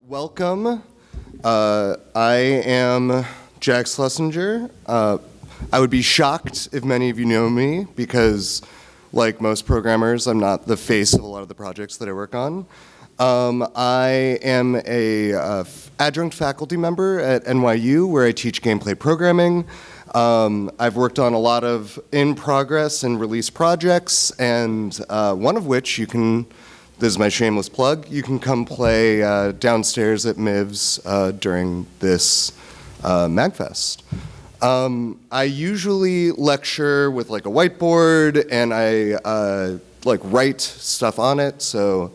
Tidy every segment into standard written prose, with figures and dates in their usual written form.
Welcome. I am Jack Schlesinger. I would be shocked if many of you know me because, like most programmers, I'm not the face of a lot of the projects that I work on. I am a adjunct faculty member at NYU where I teach gameplay programming. I've worked on a lot of in-progress and release projects, and one of which this is my shameless plug, you can come play downstairs at MIVS during this MAGFest. I usually lecture with like a whiteboard and I write stuff on it, so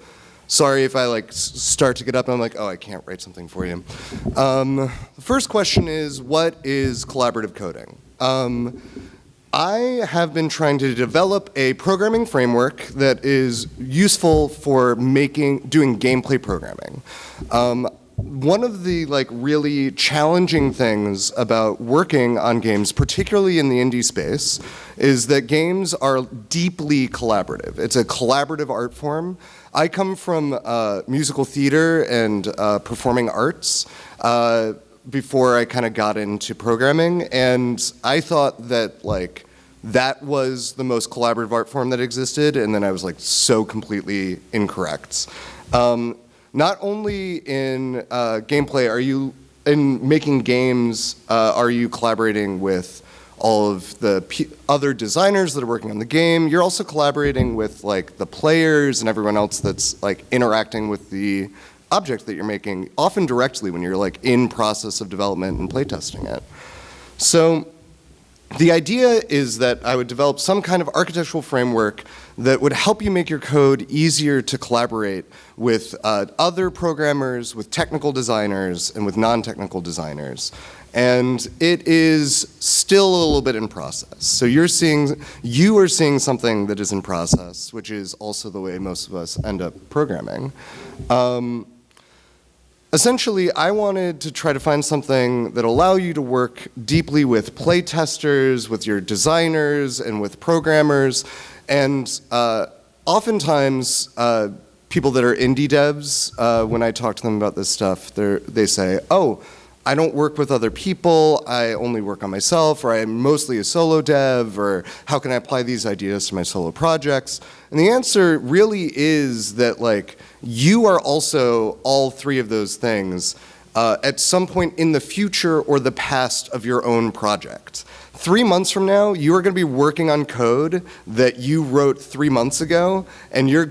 sorry if I start to get up and I'm like, oh, I can't write something for you. The first question is, what is collaborative coding? I have been trying to develop a programming framework that is useful for doing gameplay programming. One of the really challenging things about working on games, particularly in the indie space, is that games are deeply collaborative. It's a collaborative art form. I come from musical theater and performing arts before I kind of got into programming, and I thought that that was the most collaborative art form that existed, and then I was so completely incorrect. Not only in gameplay, in making games, are you collaborating with all of the other designers that are working on the game? You're also collaborating with the players and everyone else that's interacting with the object that you're making, often directly when you're in process of development and playtesting it. So the idea is that I would develop some kind of architectural framework that would help you make your code easier to collaborate with other programmers, with technical designers, and with non-technical designers. And it is still a little bit in process. So you are seeing something that is in process, which is also the way most of us end up programming. Essentially, I wanted to try to find something that allow you to work deeply with playtesters, with your designers, and with programmers. And oftentimes, people that are indie devs, when I talk to them about this stuff, they say, oh, I don't work with other people, I only work on myself, or I'm mostly a solo dev, or how can I apply these ideas to my solo projects? And the answer really is that you are also all three of those things at some point in the future or the past of your own project. 3 months from now, you are going to be working on code that you wrote 3 months ago, and you're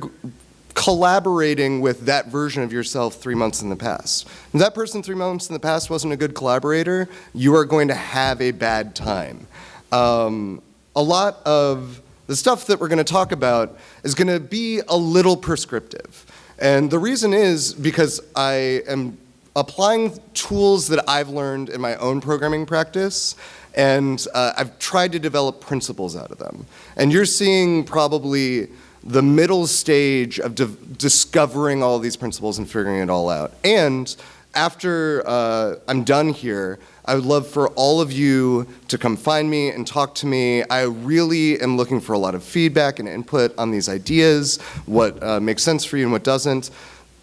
collaborating with that version of yourself 3 months in the past. If that person 3 months in the past wasn't a good collaborator, you are going to have a bad time. A lot of the stuff that we're going to talk about is going to be a little prescriptive. And the reason is because I am applying tools that I've learned in my own programming practice, and I've tried to develop principles out of them. And you're seeing probably the middle stage of discovering all these principles and figuring it all out. And after I'm done here, I would love for all of you to come find me and talk to me. I really am looking for a lot of feedback and input on these ideas, what makes sense for you and what doesn't.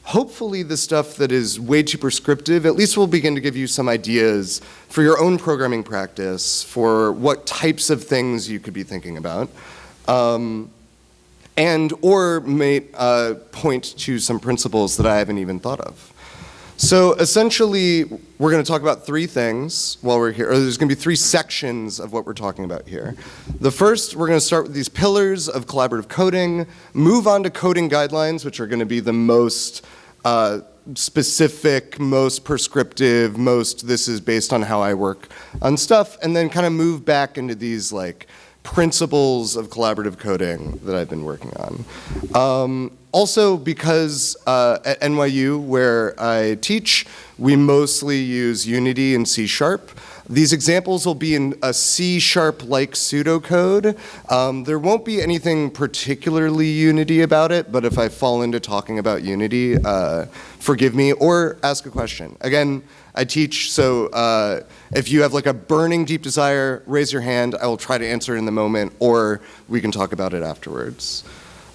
Hopefully the stuff that is way too prescriptive at least will begin to give you some ideas for your own programming practice, for what types of things you could be thinking about. Or may point to some principles that I haven't even thought of. So essentially, we're going to talk about 3 things while we're here, or there's going to be 3 sections of what we're talking about here. The first, we're going to start with these pillars of collaborative coding, move on to coding guidelines, which are going to be the most specific, most prescriptive, this is based on how I work on stuff, and then kind of move back into these principles of collaborative coding that I've been working on. Also, because at NYU, where I teach, we mostly use Unity and C#. These examples will be in a C#-like pseudocode. There won't be anything particularly Unity about it, but if I fall into talking about Unity, forgive me or ask a question. Again, I teach, so if you have a burning deep desire, raise your hand. I will try to answer it in the moment, or we can talk about it afterwards.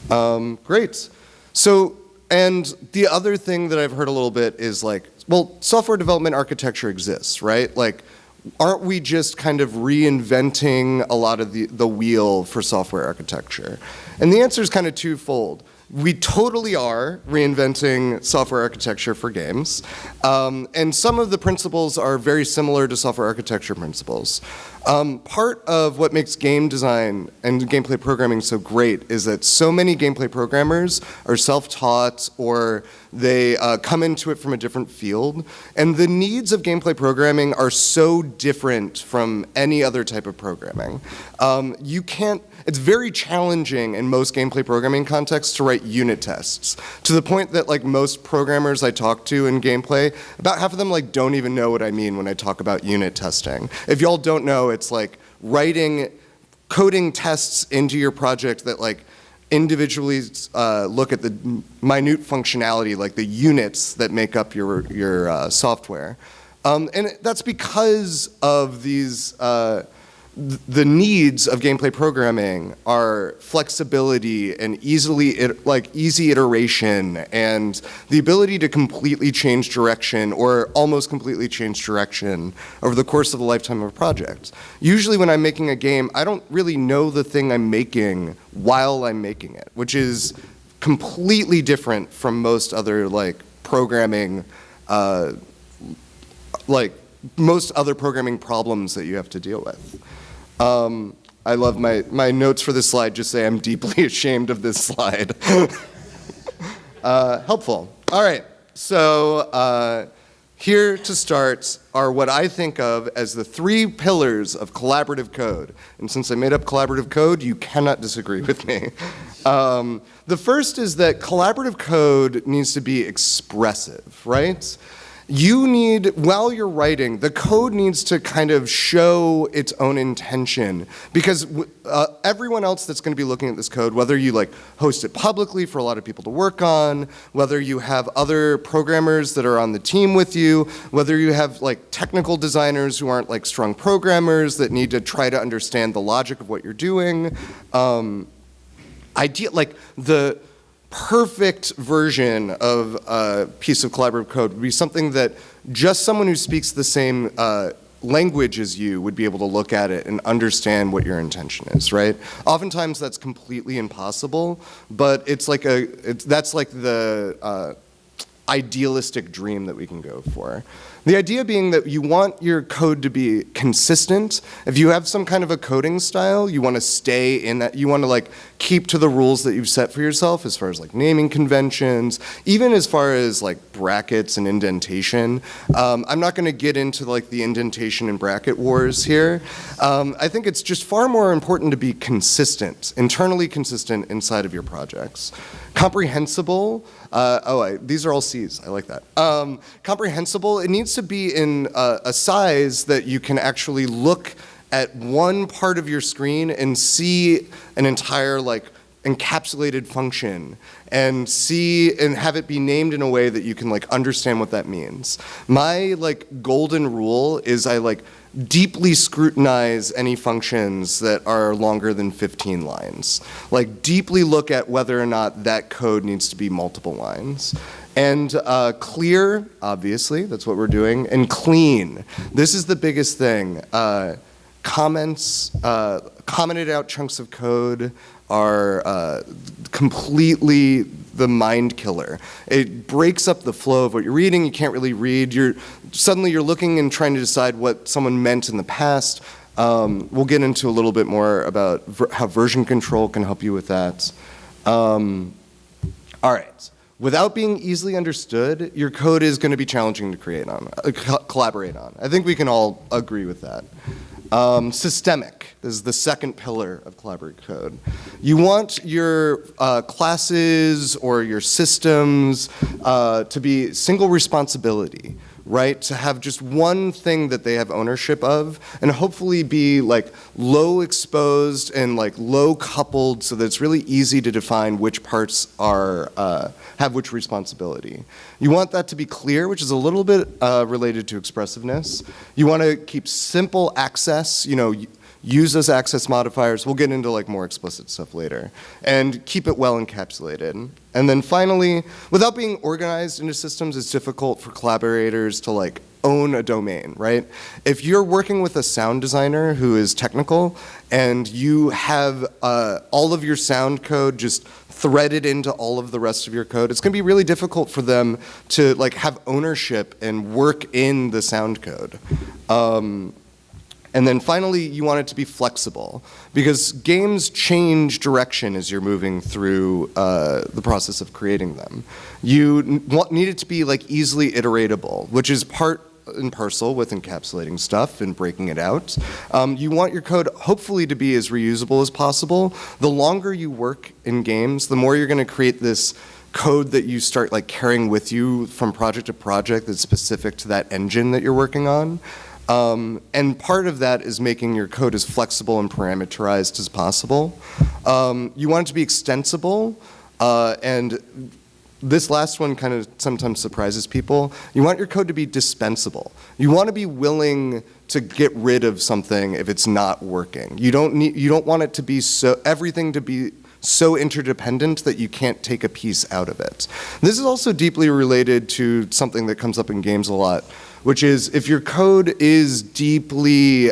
Great. So And the other thing that I've heard a little bit is like, well, software development architecture exists, right? Like, aren't we just kind of reinventing a lot of the wheel for software architecture? And the answer is kind of twofold. We totally are reinventing software architecture for games. And some of the principles are very similar to software architecture principles. Part of what makes game design and gameplay programming so great is that so many gameplay programmers are self-taught or they come into it from a different field. And the needs of gameplay programming are so different from any other type of programming. It's very challenging in most gameplay programming contexts to write unit tests, to the point that like most programmers I talk to in gameplay, about half of them like don't even know what I mean when I talk about unit testing. If y'all don't know, it's like coding tests into your project that like individually look at the minute functionality, like the units that make up your software. And that's because of these the needs of gameplay programming are flexibility and easy iteration and the ability to completely change direction or almost completely change direction over the course of the lifetime of a project. Usually when I'm making a game, I don't really know the thing I'm making while I'm making it, which is completely different from most other like programming, most other programming problems that you have to deal with. I love my notes for this slide just say I'm deeply ashamed of this slide. Helpful. All right, so here to start are what I think of as the 3 pillars of collaborative code. And since I made up collaborative code, you cannot disagree with me. The first is that collaborative code needs to be expressive, right? You need, while you're writing, the code needs to kind of show its own intention because everyone else that's going to be looking at this code, whether you like host it publicly for a lot of people to work on, whether you have other programmers that are on the team with you, whether you have like technical designers who aren't like strong programmers that need to try to understand the logic of what you're doing, like the perfect version of a piece of collaborative code would be something that just someone who speaks the same language as you would be able to look at it and understand what your intention is, right? Oftentimes that's completely impossible, but it's like that's like the idealistic dream that we can go for. The idea being that you want your code to be consistent. If you have some kind of a coding style, you want to stay in that. You want to like keep to the rules that you've set for yourself as far as like naming conventions, even as far as like brackets and indentation. I'm not going to get into like the indentation and bracket wars here. I think it's just far more important to be consistent, internally consistent inside of your projects. Comprehensible. These are all C's. I like that. Comprehensible. It needs to be in a size that you can actually look at one part of your screen and see an entire like encapsulated function and see and have it be named in a way that you can like understand what that means. My like golden rule is I like deeply scrutinize any functions that are longer than 15 lines. Like deeply look at whether or not that code needs to be multiple lines. And clear, obviously, that's what we're doing, and clean. This is the biggest thing. Commented out chunks of code are completely the mind killer. It breaks up the flow of what you're reading. You can't really read. Suddenly you're looking and trying to decide what someone meant in the past. We'll get into a little bit more about how version control can help you with that. All right. Without being easily understood, your code is going to be challenging to collaborate on. I think we can all agree with that. Systemic is the second pillar of collaborative code. You want your classes or your systems to be single responsibility, right? To have just one thing that they have ownership of and hopefully be like low exposed and like low coupled so that it's really easy to define which parts are have which responsibility. You want that to be clear, which is a little bit related to expressiveness. You want to keep simple access. You know, use those access modifiers. We'll get into like more explicit stuff later. And keep it well encapsulated. And then finally, without being organized into systems, it's difficult for collaborators to like own a domain, right? If you're working with a sound designer who is technical and you have all of your sound code just threaded into all of the rest of your code, it's gonna be really difficult for them to like have ownership and work in the sound code. And then finally, you want it to be flexible because games change direction as you're moving through the process of creating them. You need it to be like easily iteratable, which is part and parcel with encapsulating stuff and breaking it out. You want your code hopefully to be as reusable as possible. The longer you work in games, the more you're gonna create this code that you start like carrying with you from project to project that's specific to that engine that you're working on. And part of that is making your code as flexible and parameterized as possible. You want it to be extensible, and this last one kind of sometimes surprises people. You want your code to be dispensable. You want to be willing to get rid of something if it's not working. You don't want it to be everything to be so interdependent that you can't take a piece out of it. This is also deeply related to something that comes up in games a lot, which is if your code is deeply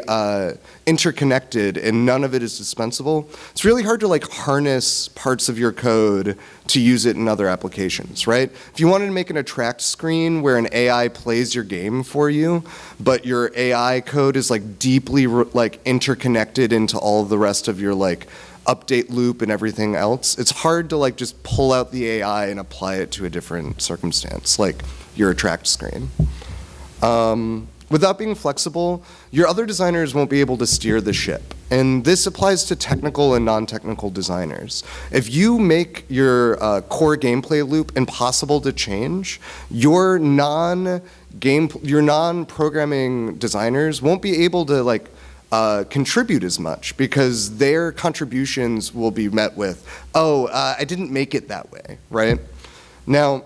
interconnected and none of it is dispensable, it's really hard to like harness parts of your code to use it in other applications, right? If you wanted to make an attract screen where an AI plays your game for you, but your AI code is like deeply like interconnected into all of the rest of your like update loop and everything else, it's hard to like just pull out the AI and apply it to a different circumstance, like your attract screen. Without being flexible, your other designers won't be able to steer the ship. And this applies to technical and non-technical designers. If you make your core gameplay loop impossible to change, your non-programming designers won't be able to like contribute as much because their contributions will be met with, oh, I didn't make it that way, right? Now,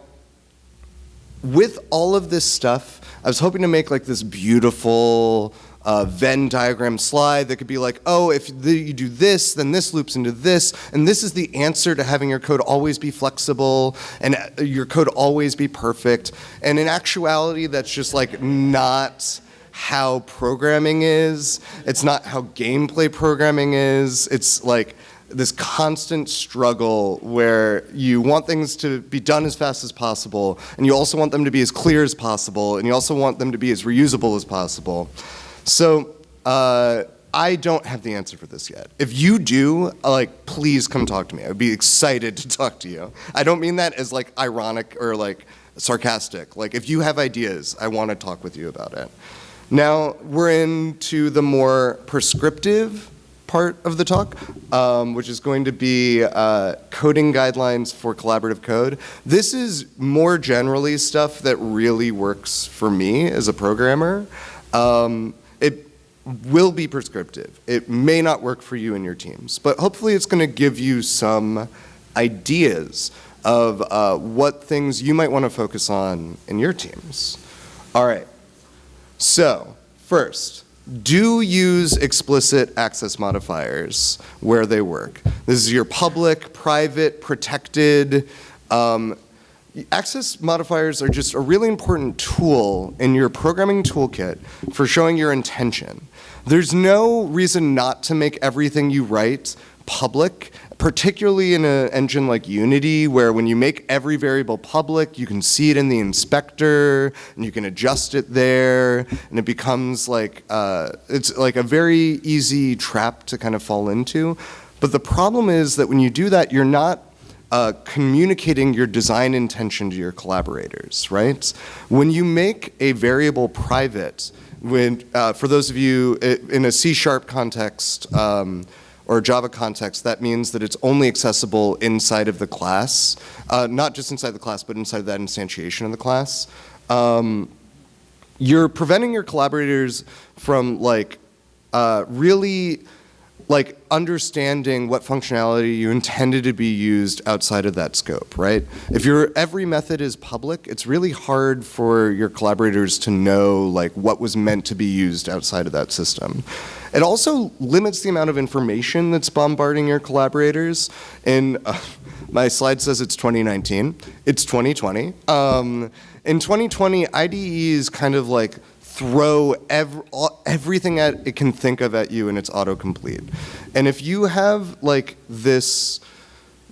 with all of this stuff, I was hoping to make like this beautiful Venn diagram slide that could be like, oh, if you do this, then this loops into this, and this is the answer to having your code always be flexible and your code always be perfect. And in actuality, that's just like not how programming is. It's not how gameplay programming is. It's like this constant struggle where you want things to be done as fast as possible, and you also want them to be as clear as possible, and you also want them to be as reusable as possible. So I don't have the answer for this yet. If you do, like, please come talk to me. I would be excited to talk to you. I don't mean that as like ironic or like sarcastic. Like, if you have ideas, I want to talk with you about it. Now we're into the more prescriptive part of the talk, which is going to be coding guidelines for collaborative code. This is more generally stuff that really works for me as a programmer. It will be prescriptive. It may not work for you and your teams, but hopefully it's going to give you some ideas of what things you might want to focus on in your teams. All right, so first, do use explicit access modifiers where they work. This is your public, private, protected. Access modifiers are just a really important tool in your programming toolkit for showing your intention. There's no reason not to make everything you write public, particularly in an engine like Unity, where when you make every variable public, you can see it in the inspector, and you can adjust it there, and it becomes like, it's like a very easy trap to kind of fall into. But the problem is that when you do that, you're not communicating your design intention to your collaborators, right? When you make a variable private, for those of you in a C# context, or Java context, that means that it's only accessible inside of the class, not just inside the class, but inside of that instantiation of the class. You're preventing your collaborators from like really like understanding what functionality you intended to be used outside of that scope, right? If every method is public, it's really hard for your collaborators to know like what was meant to be used outside of that system. It also limits the amount of information that's bombarding your collaborators. And my slide says it's 2019. It's 2020. In 2020, IDEs kind of like throw everything it can think of at you, and it's autocomplete. And if you have like this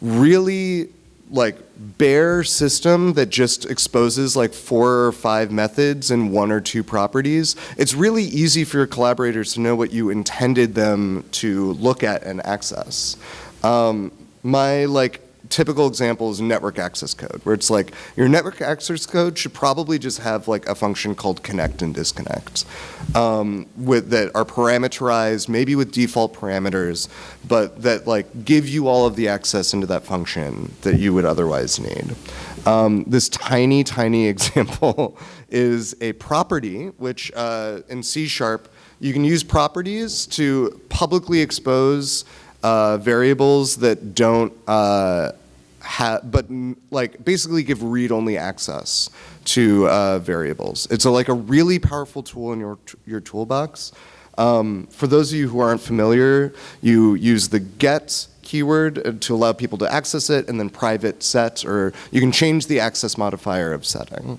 really like bare system that just exposes like 4 or 5 methods and 1 or 2 properties, it's really easy for your collaborators to know what you intended them to look at and access. My like typical example is network access code, where it's like your network access code should probably just have like a function called connect and disconnect that are parameterized, maybe with default parameters, but that like give you all of the access into that function that you would otherwise need. This tiny, tiny example is a property, which in C# you can use properties to publicly expose variables that don't but like basically give read-only access to variables. It's like a really powerful tool in your toolbox. For those of you who aren't familiar, you use the get keyword to allow people to access it, and then private set, or you can change the access modifier of setting.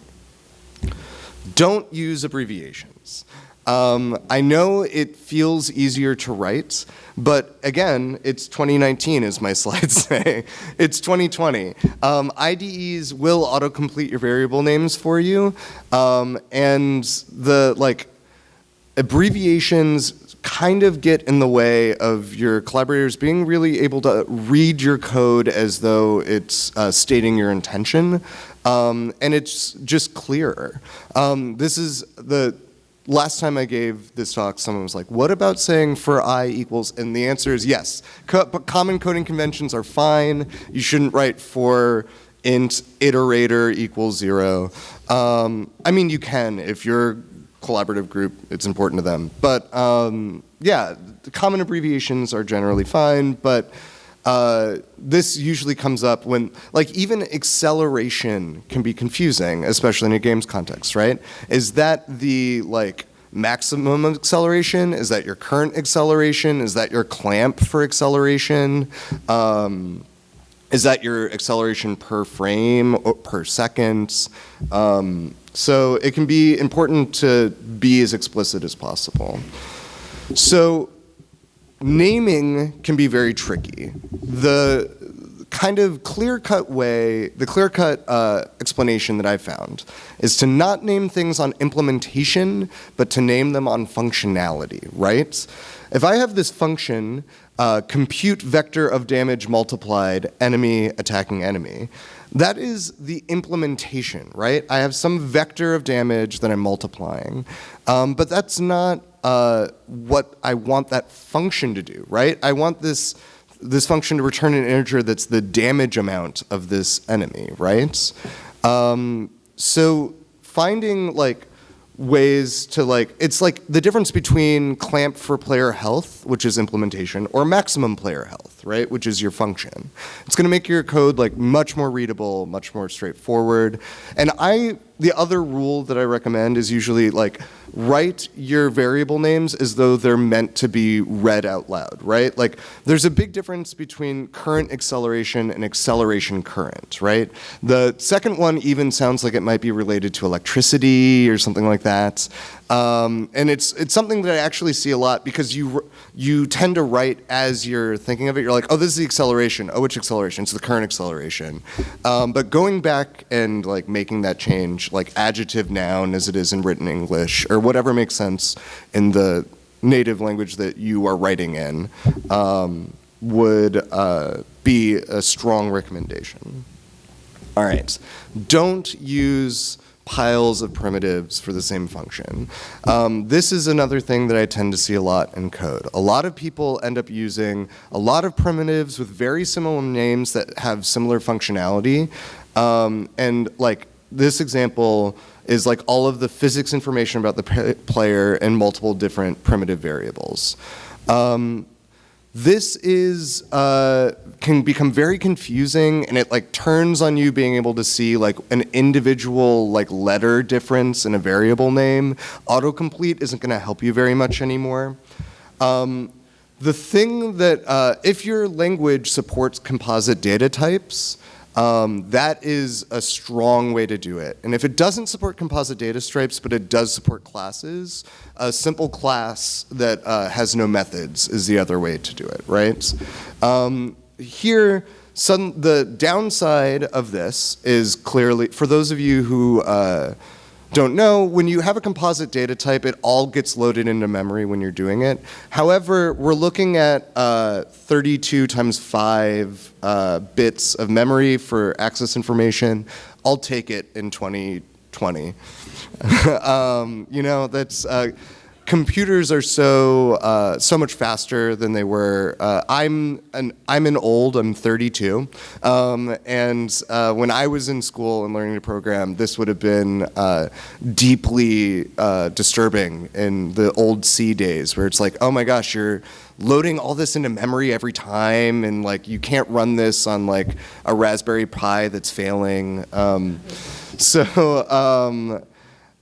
Don't use abbreviations. I know it feels easier to write, but again, it's 2019, as my slides say. It's 2020. IDEs will autocomplete your variable names for you, and the like abbreviations kind of get in the way of your collaborators being really able to read your code as though it's stating your intention, and it's just clearer. This is the last time I gave this talk, someone was like, what about saying for I equals, and the answer is yes. But common coding conventions are fine. You shouldn't write for int iterator equals 0. I mean, you can if you're collaborative group, it's important to them. But yeah, the common abbreviations are generally fine, but this usually comes up when, like, even acceleration can be confusing, especially in a games context, right? Is that the, like, maximum acceleration? Is that your current acceleration? Is that your clamp for acceleration? Is that your acceleration per frame or per second? So it can be important to be as explicit as possible. So naming can be very tricky. The kind of clear-cut way, the clear-cut explanation that I found is to not name things on implementation, but to name them on functionality, right? If I have this function, compute vector of damage multiplied, enemy attacking enemy, that is the implementation, right? I have some vector of damage that I'm multiplying, but that's not what I want that function to do, right? I want this function to return an integer that's the damage amount of this enemy, right? So finding like ways to like, it's like the difference between clamp for player health, which is implementation, or maximum player health, right, which is your function. It's gonna make your code like much more readable, much more straightforward. And the other rule that I recommend is usually like write your variable names as though they're meant to be read out loud, right? Like there's a big difference between current acceleration and acceleration current, right? The second one even sounds like it might be related to electricity or something like that. And it's something that I actually see a lot because you tend to write as you're thinking of it. You're like, oh, this is the acceleration. Oh, which acceleration? It's the current acceleration. But going back and like making that change, like adjective noun as it is in written English, or whatever makes sense in the native language that you are writing in, would be a strong recommendation. All right, don't use piles of primitives for the same function. This is another thing that I tend to see a lot in code. A lot of people end up using a lot of primitives with very similar names that have similar functionality. And like this example is like all of the physics information about the player and multiple different primitive variables. This is can become very confusing, and it like turns on you being able to see like an individual like letter difference in a variable name. Autocomplete isn't going to help you very much anymore. The thing that if your language supports composite data types, that is a strong way to do it. And if it doesn't support composite data types, but it does support classes, a simple class that has no methods is the other way to do it, right? Here, the downside of this is clearly, for those of you who don't know, when you have a composite data type, it all gets loaded into memory when you're doing it. However, we're looking at 32 times 5 bits of memory for access information. I'll take it in 2020. You know, that's computers are so much faster than they were. I'm 32, and when I was in school and learning to program, this would have been deeply disturbing in the old C days, where it's like, oh my gosh, you're loading all this into memory every time, and like you can't run this on like a Raspberry Pi that's failing.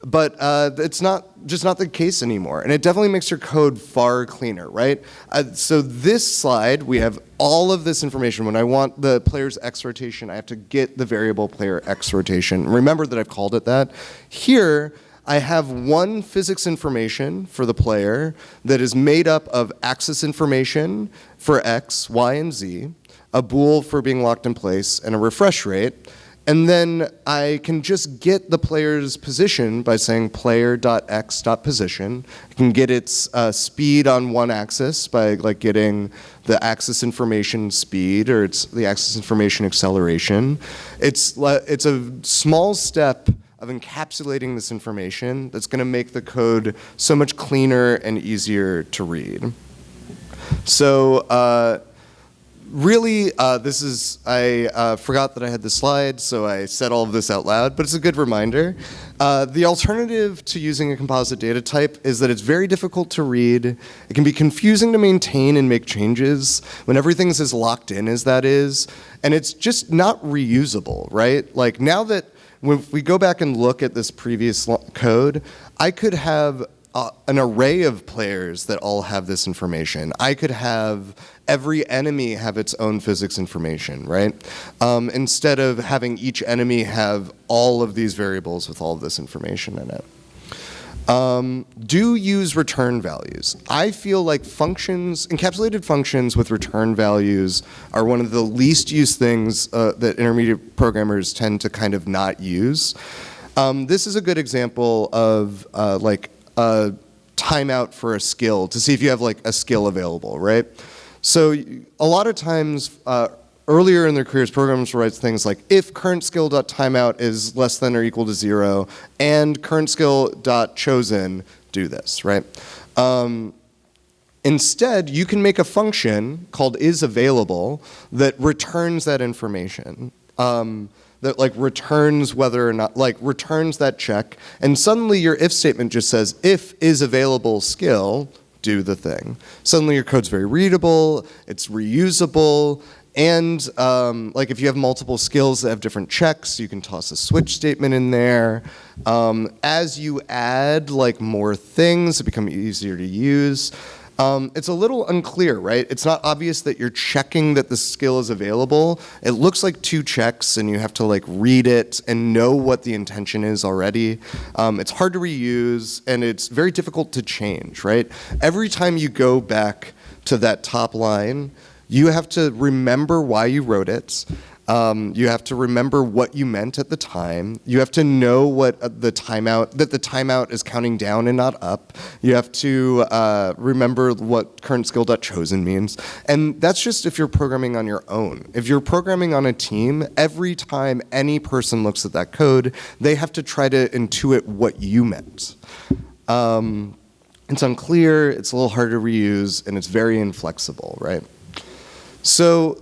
But it's just not the case anymore, and it definitely makes your code far cleaner, right? So this slide, we have all of this information. When I want the player's X rotation, I have to get the variable player X rotation. Remember that I've called it that. Here, I have one physics information for the player that is made up of axis information for X, Y, and Z, a bool for being locked in place, and a refresh rate. And then I can just get the player's position by saying player.x.position. I can get its speed on one axis by like getting the axis information speed, or it's the axis information acceleration. It's a small step of encapsulating this information that's going to make the code so much cleaner and easier to read. So really, I forgot that I had the slide, so I said all of this out loud, but it's a good reminder. The alternative to using a composite data type is that it's very difficult to read. It can be confusing to maintain and make changes when everything's as locked in as that is, and it's just not reusable, right? Like now that when we go back and look at this previous code, I could have an array of players that all have this information. I could have every enemy have its own physics information, right? Instead of having each enemy have all of these variables with all of this information in it. Do use return values. I feel like functions, encapsulated functions with return values are one of the least used things that intermediate programmers tend to kind of not use. This is a good example of like a timeout for a skill to see if you have like a skill available, right? So a lot of times earlier in their careers, programmers will write things like if current skill.timeout is less than or equal to 0 and current skill.chosen, do this, right? Instead, you can make a function called isAvailable that returns that information. That like returns whether or not, like returns that check, and suddenly your if statement just says if isAvailable skill, do the thing. Suddenly your code's very readable, it's reusable, and like if you have multiple skills that have different checks, you can toss a switch statement in there. As you add like more things, it becomes easier to use. It's a little unclear, right? It's not obvious that you're checking that the skill is available. It looks like two checks, and you have to like read it and know what the intention is already. It's hard to reuse, and it's very difficult to change, right? Every time you go back to that top line, you have to remember why you wrote it. You have to remember what you meant at the time. You have to know what that the timeout is counting down and not up. You have to remember what current skill.chosen means. And that's just if you're programming on your own. If you're programming on a team, every time any person looks at that code, they have to try to intuit what you meant. It's unclear, it's a little hard to reuse, and it's very inflexible, right? So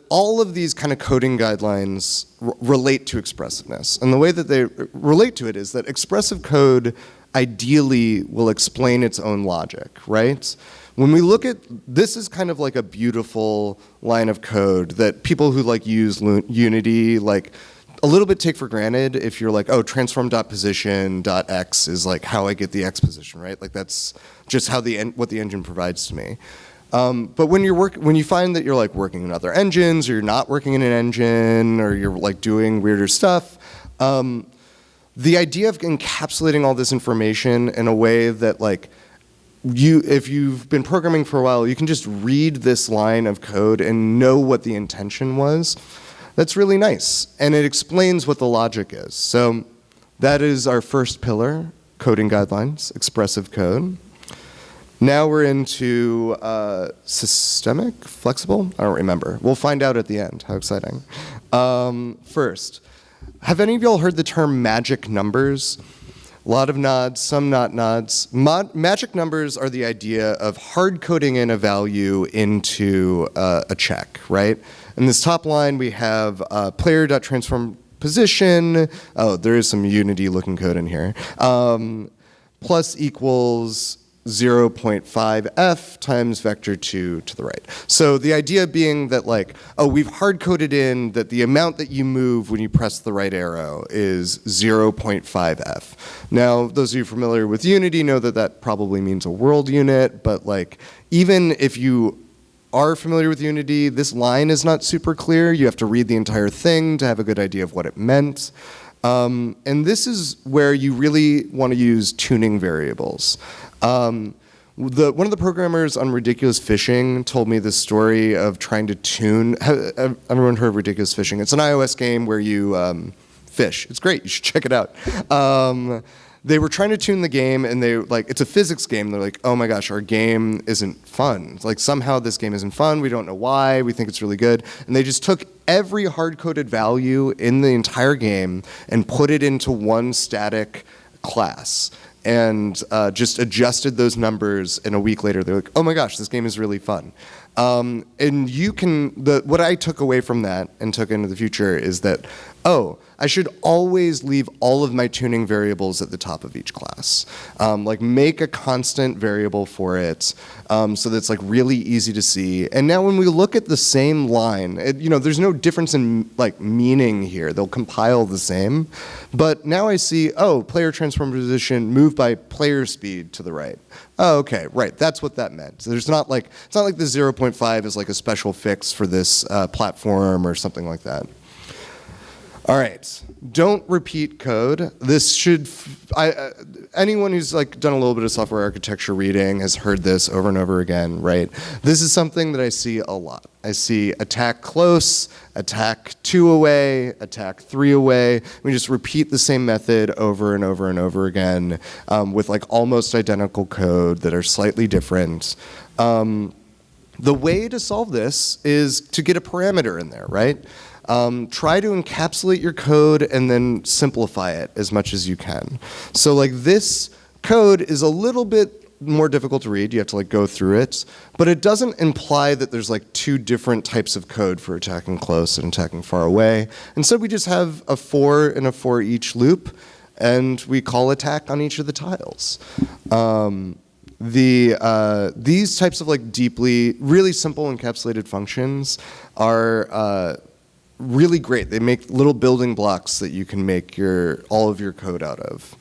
all of these kind of coding guidelines relate to expressiveness. And the way that they relate to it is that expressive code ideally will explain its own logic, right? When we look at, this is kind of like a beautiful line of code that people who like use Unity like a little bit take for granted. If you're like, oh, transform.position.x is like how I get the x position, right? Like that's just how what the engine provides to me. But when you find that you're like working in other engines, or you're not working in an engine, or you're like doing weirder stuff, the idea of encapsulating all this information in a way that like if you've been programming for a while, you can just read this line of code and know what the intention was. That's really nice, and it explains what the logic is. So that is our first pillar, coding guidelines, expressive code. Now we're into systemic, flexible? I don't remember. We'll find out at the end. How exciting. First, have any of y'all heard the term magic numbers? A lot of nods, some not nods. Magic numbers are the idea of hard coding in a value into a check, right? In this top line, we have player.transform position. Oh, there is some Unity looking code in here. Plus equals 0.5f times vector 2 to the right. So the idea being that like, oh, we've hard-coded in that the amount that you move when you press the right arrow is 0.5f. Now, those of you familiar with Unity know that that probably means a world unit, but like, even if you are familiar with Unity, this line is not super clear. You have to read the entire thing to have a good idea of what it meant. And this is where you really want to use tuning variables. One of the programmers on Ridiculous Fishing told me this story of trying to tune. Everyone heard of Ridiculous Fishing? It's an iOS game where you fish. It's great. You should check it out. They were trying to tune the game, and it's a physics game. They're like, oh my gosh, our game isn't fun. Like somehow this game isn't fun. We don't know why. We think it's really good. And they just took every hard-coded value in the entire game and put it into one static class. And just adjusted those numbers, and a week later they're like, oh my gosh, this game is really fun. And you can, what I took away from that and took into the future is that, oh, I should always leave all of my tuning variables at the top of each class. Like make a constant variable for it so that it's like really easy to see. And now when we look at the same line, there's no difference in like meaning here. They'll compile the same. But now I see, oh, player transform position moved by player speed to the right. Oh, okay, right, that's what that meant. So it's not like the 0.5 is like a special fix for this platform or something like that. All right, don't repeat code. This should, anyone who's like done a little bit of software architecture reading has heard this over and over again, right? This is something that I see a lot. I see attack close, attack 2 away, attack 3 away. We just repeat the same method over and over and over again with like almost identical code that are slightly different. The way to solve this is to get a parameter in there, right? Try to encapsulate your code and then simplify it as much as you can. So like this code is a little bit more difficult to read. You have to like go through it, but it doesn't imply that there's like 2 different types of code for attacking close and attacking far away. Instead, we just have a for and a for each loop, and we call attack on each of the tiles. These types of like really simple encapsulated functions are really great. They make little building blocks that you can make all of your code out of.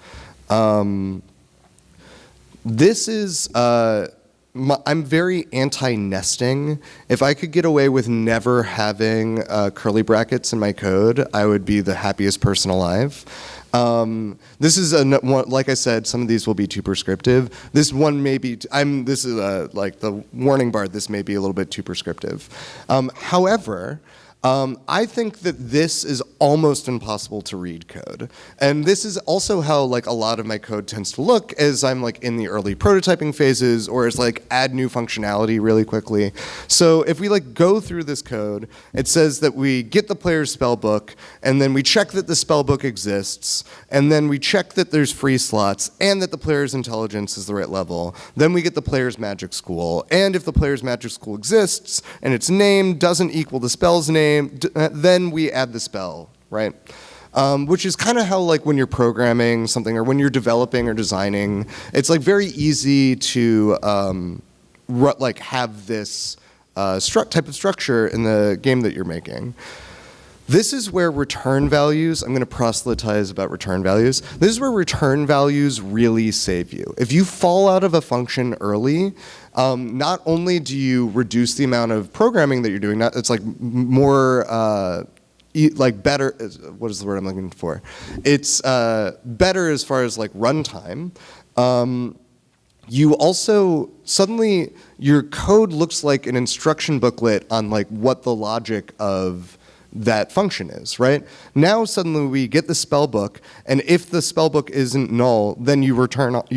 This is, I'm very anti-nesting. If I could get away with never having curly brackets in my code, I would be the happiest person alive. This is like I said, some of these will be too prescriptive. This one may be. This is like the warning bar. This may be a little bit too prescriptive. However, I think that this is almost impossible to read code. And this is also how like a lot of my code tends to look as I'm like in the early prototyping phases or as like add new functionality really quickly. So if we like go through this code, it says that we get the player's spell book, and then we check that the spell book exists, and then we check that there's free slots and that the player's intelligence is the right level. Then we get the player's magic school, and if the player's magic school exists and its name doesn't equal the spell's name, then we add the spell, right? which is kind of how like when you're programming something or when you're developing or designing, it's like very easy to like have this type of structure in the game that you're making. This is where return values, I'm going to proselytize about return values. This is where return values really save you. If you fall out of a function early, not only do you reduce the amount of programming that you're doing, it's like more, like better, what is the word I'm looking for? It's better as far as like runtime. You also, suddenly your code looks like an instruction booklet on like what the logic of that function is, right? Now suddenly we get the spell book, and if the spell book isn't null, then you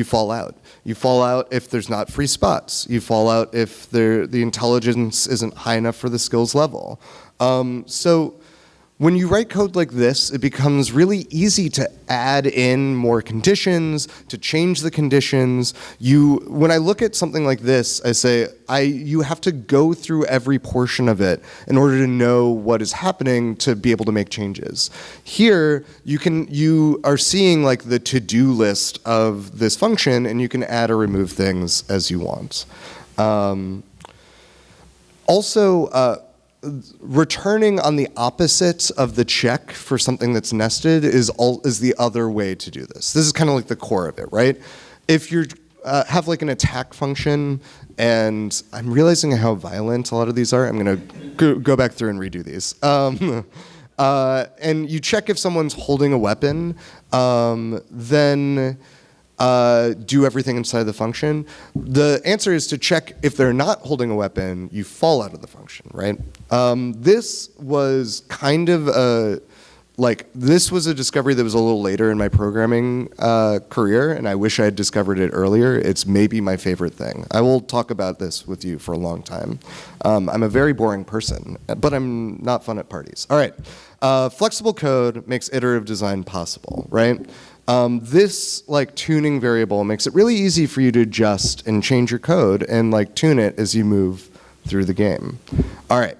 fall out. You fall out if there's not free spots. You fall out if the intelligence isn't high enough for the skills level. So when you write code like this, it becomes really easy to add in more conditions, to change the conditions. When I look at something like this, I say, you have to go through every portion of it in order to know what is happening to be able to make changes. Here, you are seeing like the to-do list of this function, and you can add or remove things as you want. Returning on the opposite of the check for something that's nested is the other way to do this. This is kind of like the core of it, right? If you have like an attack function, and I'm realizing how violent a lot of these are. I'm going to go back through and redo these. And you check if someone's holding a weapon, then do everything inside the function. The answer is to check if they're not holding a weapon, you fall out of the function, right? This was kind of this was a discovery that was a little later in my programming career, and I wish I had discovered it earlier. It's maybe my favorite thing. I will talk about this with you for a long time. I'm a very boring person, but I'm not fun at parties. All right, flexible code makes iterative design possible, right? This like tuning variable makes it really easy for you to adjust and change your code and like tune it as you move through the game. All right.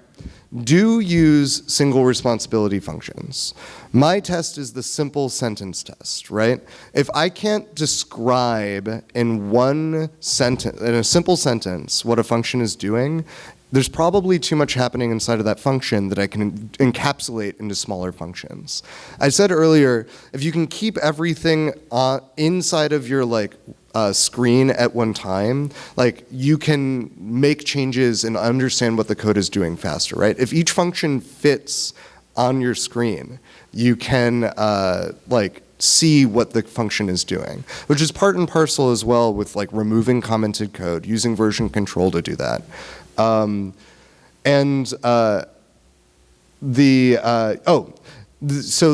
Do use single responsibility functions. My test is the simple sentence test, right? If I can't describe in one sentence, in a simple sentence, what a function is doing, there's probably too much happening inside of that function that I can encapsulate into smaller functions. I said earlier, if you can keep everything inside of your screen at one time, like you can make changes and understand what the code is doing faster, right? If each function fits on your screen, you can see what the function is doing, which is part and parcel as well with like removing commented code, using version control to do that. So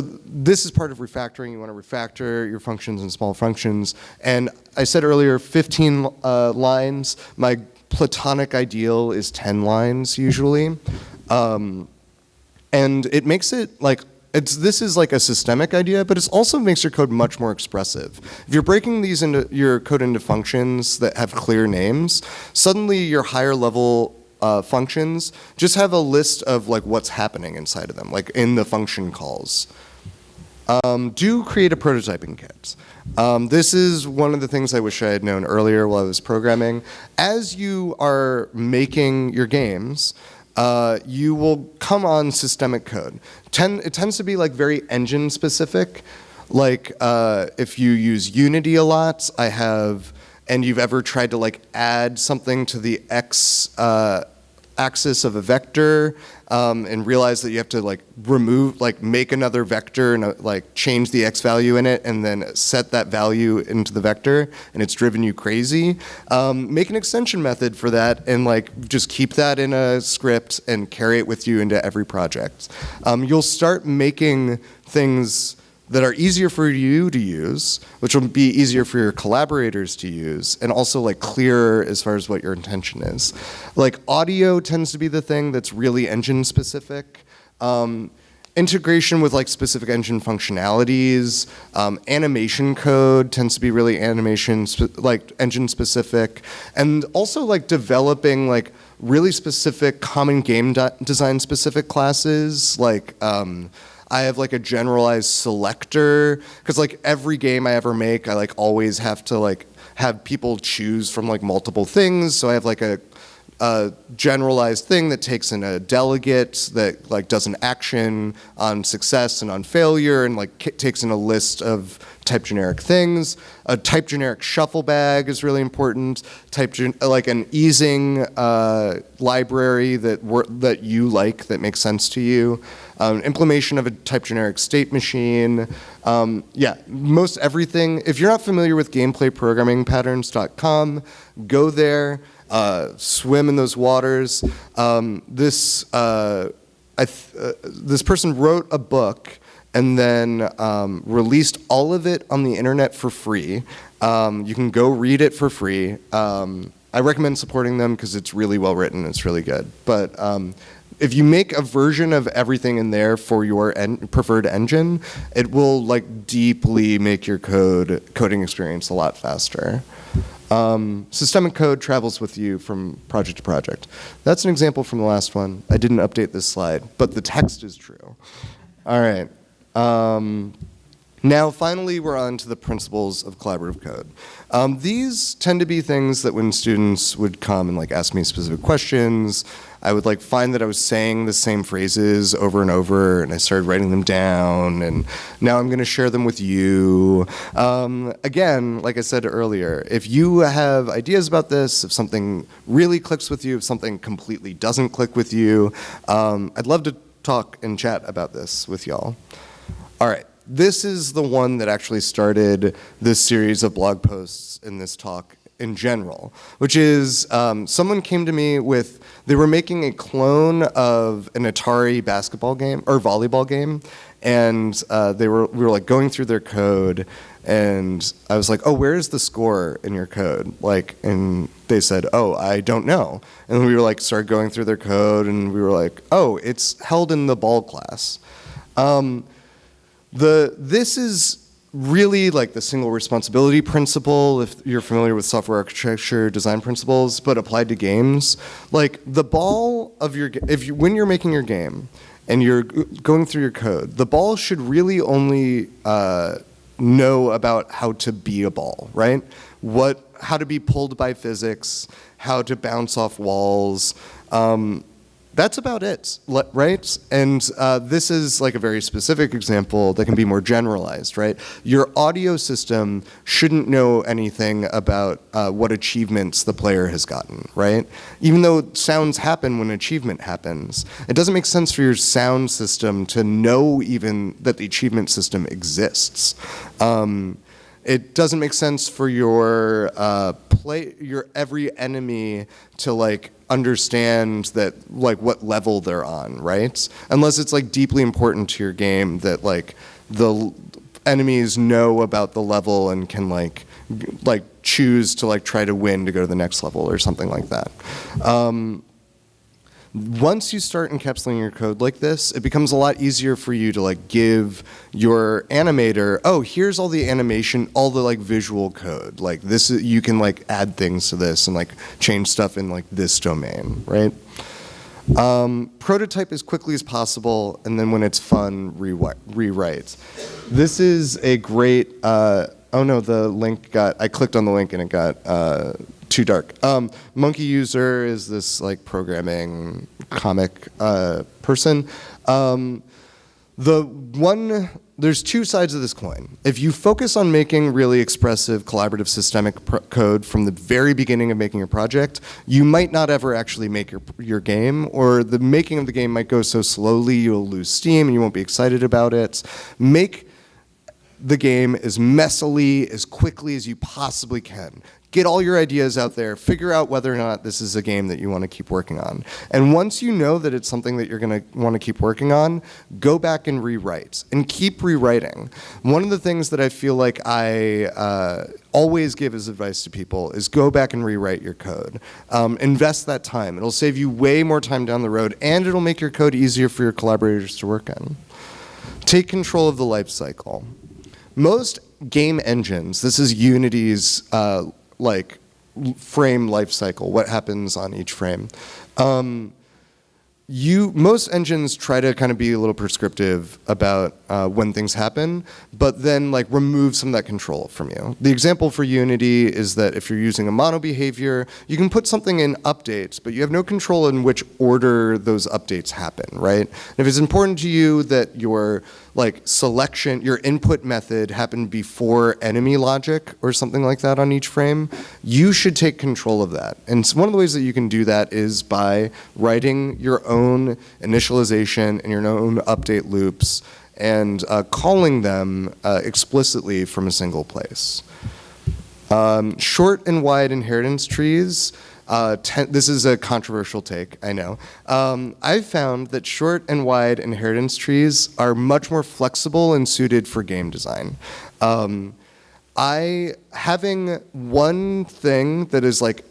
this is part of refactoring. You want to refactor your functions and small functions. And I said earlier, 15 lines. My platonic ideal is 10 lines usually. And it makes it like, this is like a systemic idea, but it also makes your code much more expressive. If you're breaking your code into functions that have clear names, suddenly your higher level functions just have a list of like what's happening inside of them, like in the function calls. Do create a prototyping kit. This is one of the things I wish I had known earlier while I was programming. As you are making your games, you will come on systemic code. It tends to be like very engine specific. Like if you use Unity a lot, and you've ever tried to like add something to the x axis of a vector and realize that you have to like make another vector and like change the x value in it and then set that value into the vector, and it's driven you crazy. Make an extension method for that and like just keep that in a script and carry it with you into every project. You'll start making things that are easier for you to use, which will be easier for your collaborators to use, and also like clearer as far as what your intention is. Like audio tends to be the thing that's really engine specific. Integration with like specific engine functionalities. Animation code tends to be really engine specific. And also like developing like really specific common game design specific classes. Like I have like a generalized selector, because like every game I ever make, I like always have to like have people choose from like multiple things. So I have like a generalized thing that takes in a delegate that like does an action on success and on failure, and like takes in a list of type generic things. A type generic shuffle bag is really important. Like an easing library that you like, that makes sense to you. Implementation of a type generic state machine. Yeah, most everything. If you're not familiar with gameplayprogrammingpatterns.com, go there. Swim in those waters. This person wrote a book and then released all of it on the internet for free. You can go read it for free. I recommend supporting them because it's really well written. It's really good. But if you make a version of everything in there for your preferred engine, it will like deeply make your coding experience a lot faster. Systemic code travels with you from project to project. That's an example from the last one. I didn't update this slide, but the text is true. All right. Now, finally, we're on to the principles of collaborative code. These tend to be things that when students would come and like ask me specific questions, I would like find that I was saying the same phrases over and over, and I started writing them down, and now I'm gonna share them with you. Again, like I said earlier, if you have ideas about this, if something really clicks with you, if something completely doesn't click with you, I'd love to talk and chat about this with y'all. All right. This is the one that actually started this series of blog posts in this talk in general, which is someone came to me with, they were making a clone of an Atari basketball game or volleyball game, and we were like going through their code, and I was like, oh, where's the score in your code? Like, and they said, oh, I don't know. And we were like, started going through their code, and we were like, oh, it's held in the ball class. This is really like the single responsibility principle, if you're familiar with software architecture design principles, but applied to games. Like the ball of your, when you're making your game and you're going through your code, the ball should really only know about how to be a ball, right? How to be pulled by physics, how to bounce off walls. That's about it, right? And this is like a very specific example that can be more generalized, right? Your audio system shouldn't know anything about what achievements the player has gotten, right? Even though sounds happen when achievement happens, it doesn't make sense for your sound system to know even that the achievement system exists. It doesn't make sense for your every enemy to like understand that like what level they're on, right? Unless it's like deeply important to your game that like the enemies know about the level and can like choose to like try to win to go to the next level or something like that. Once you start encapsulating your code like this, it becomes a lot easier for you to like give your animator, oh, here's all the animation, all the like visual code. Like this, you can like add things to this and like change stuff in like this domain, right? Prototype as quickly as possible, and then when it's fun, rewrite. This is a great, oh no, the link I clicked on the link and it got, too dark. Monkey User is this like programming comic person. There's two sides of this coin. If you focus on making really expressive, collaborative, systemic code from the very beginning of making your project, you might not ever actually make your game, or the making of the game might go so slowly you'll lose steam and you won't be excited about it. Make the game as messily, as quickly as you possibly can. Get all your ideas out there, figure out whether or not this is a game that you want to keep working on. And once you know that it's something that you're going to want to keep working on, go back and rewrite, and keep rewriting. One of the things that I feel like I always give as advice to people is go back and rewrite your code. Invest that time. It'll save you way more time down the road, and it'll make your code easier for your collaborators to work on. Take control of the life cycle. Most game engines, this is Unity's frame life cycle, what happens on each frame. most engines try to kind of be a little prescriptive about when things happen, but then like remove some of that control from you. The example for Unity is that if you're using a mono behavior, you can put something in updates, but you have no control in which order those updates happen, right? And if it's important to you that your like selection, your input method happened before enemy logic or something like that on each frame, you should take control of that. And one of the ways that you can do that is by writing your own initialization and your own update loops and calling them explicitly from a single place. Short and wide inheritance trees. This is a controversial take, I know. I've found that short and wide inheritance trees are much more flexible and suited for game design. Having one thing that is like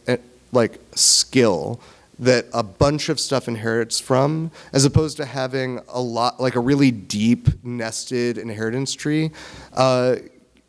skill that a bunch of stuff inherits from, as opposed to having a lot, like a really deep nested inheritance tree,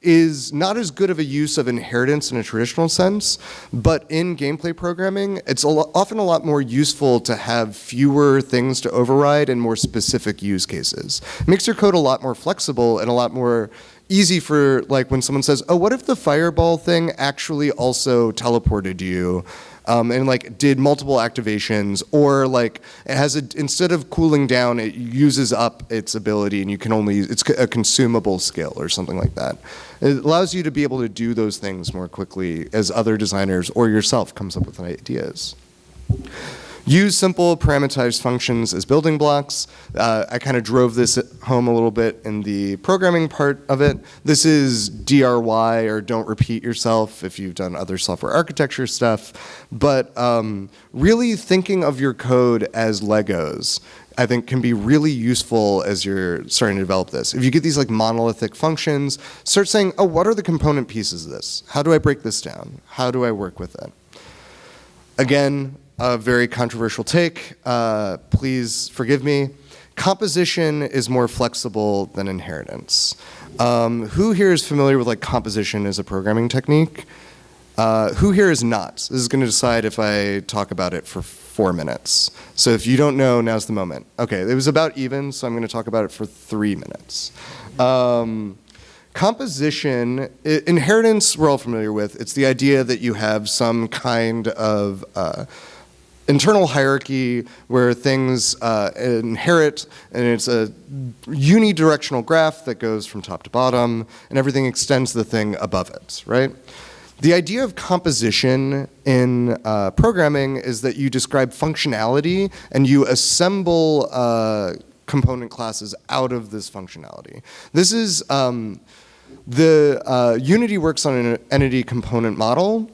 is not as good of a use of inheritance in a traditional sense, but in gameplay programming, it's often a lot more useful to have fewer things to override and more specific use cases. It makes your code a lot more flexible and a lot more easy for like when someone says, oh, what if the fireball thing actually also teleported you? And like did multiple activations, or like it has instead of cooling down, it uses up its ability, and you can only it's a consumable skill or something like that. It allows you to be able to do those things more quickly as other designers or yourself comes up with ideas. Use simple parameterized functions as building blocks. I kind of drove this home a little bit in the programming part of it. This is DRY, or don't repeat yourself, if you've done other software architecture stuff. But really thinking of your code as Legos, I think, can be really useful as you're starting to develop this. If you get these like monolithic functions, start saying, oh, what are the component pieces of this? How do I break this down? How do I work with it? Again, a very controversial take. Please forgive me. Composition is more flexible than inheritance. Who here is familiar with like composition as a programming technique? Who here is not? This is going to decide if I talk about it for 4 minutes. So if you don't know, now's the moment. Okay, it was about even, so I'm going to talk about it for 3 minutes. Composition, inheritance we're all familiar with. It's the idea that you have some kind of internal hierarchy where things inherit, and it's a unidirectional graph that goes from top to bottom, and everything extends the thing above it, right? The idea of composition in programming is that you describe functionality and you assemble component classes out of this functionality. This is Unity works on an entity component model,